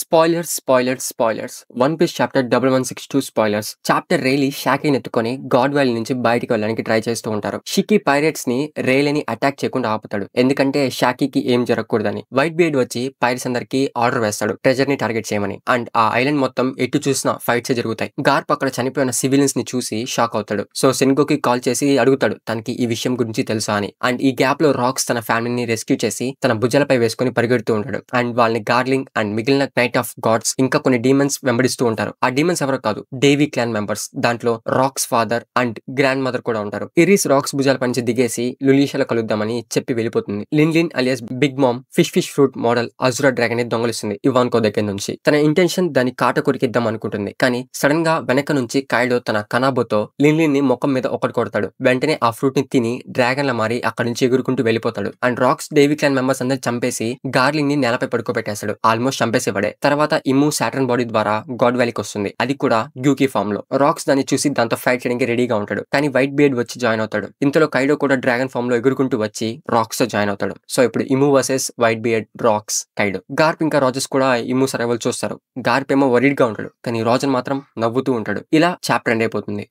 Spoilers. One Piece chapter 1162 spoilers. Chapter Rayleigh షాకీని ఎత్తుకొని God valley నుంచి బయటికి వెళ్ళడానికి ట్రై చేస్తూ ఉంటారు. షికీ పైరేట్స్ ని రేలని అటాక్ చేయకుండా ఆపుతాడు. ఎందుకంటే షాకీకి ఏం జరగకూడదని. వైట్ బీడ్ వచ్చి పైరేట్స్ అందరికి ఆర్డర్ వేస్తాడు ట్రెజర్ ని టార్గెట్ చేయమని. అండ్ ఆ ఐలాండ్ మొత్తం ఎటు చూసినా ఫైట్స్ జరుగుతాయి. గార్ప్ అక్కడ చనిపోయిన సివిలియన్స్ ని చూసి షాక్ అవుతాడు. సో సెన్గోకి కాల్ చేసి అడుగుతాడు తనకి ఈ విషయం గురించి తెలుసా అని. అండ్ ఈ గ్యాప్ లో రాక్స్ తన ఫ్యామిలీని రెస్క్యూ చేసి తన భుజాలపై వేసుకొని పరిగెడుతూ ఉంటాడు. అండ్ వాళ్ళని గార్లింగ్ అండ్ మిగిలిన నైట్ ఆఫ్ గాడ్స్ ఇంకా కొన్ని డీమన్స్ వెంబడిస్తూ ఉంటారు. ఆ డీమన్స్ ఎవరో కాదు, డేవీ క్లాన్ మెంబర్స్. దాంట్లో Rocks father and grandmother కూడా ఉంటారు. ఇరీస్ రాక్స్ భుజాల పనిచి దిగేసి లులీషాలో కలుద్దామని చెప్పి వెళ్ళిపోతుంది. Lin alias Big Mom fish fruit model Azure dragon ని దొంగలిస్తుంది ఇవాన్కో దగ్గర నుంచి. తన ఇంటెన్షన్ దాని కాట కొరికిద్దాం అనుకుంటుంది. కానీ సడన్ గా వెనక నుంచి కైడో తన కనాబోతో లిన్ ని ముఖం మీద ఒకటి కొడతాడు. వెంటనే ఆ ఫ్రూట్ ని తిని డ్రాగన్ లా మారి అక్కడి నుంచి ఎగురుకుంటూ వెళ్ళిపోతాడు. And Rocks Davy clan members అందరు చంపేసి గార్లింగ్ ని నేలపై పడుకోబెట్టేస్తాడు. ఆల్మోస్ట్ చంపేసేవాడే. తర్వాత ఇమ్ము సాటర్న్ బాడీ ద్వారా గాడ్ వ్యాలీకి వస్తుంది. అది కూడా గ్యూకీ ఫామ్ లో. రాక్స్ దాన్ని చూసి దాంతో ఫైట్ చేయడానికి రెడీగా ఉంటాడు. కానీ వైట్ బియర్డ్ వచ్చి జాయిన్ అవుతాడు. ఇంతలో కైడో కూడా డ్రాగన్ ఫామ్ లో ఎగురుకుంటూ వచ్చి రాక్స్ తో జాయిన్ అవుతాడు. సో ఇప్పుడు ఇమ్ము వర్సెస్ వైట్ బియర్డ్, రాక్స్, కైడో. గార్ప్ ఇంకా రాజర్స్ కూడా ఇమ్ము సర్వైవల్ చూస్తారు. గార్ప్ ఏమో వరీడ్ గా ఉంటాడు. కానీ రాజర్ మాత్రం నవ్వుతూ ఉంటాడు. ఇలా చాప్టర్ ఎండ్ అయిపోతుంది.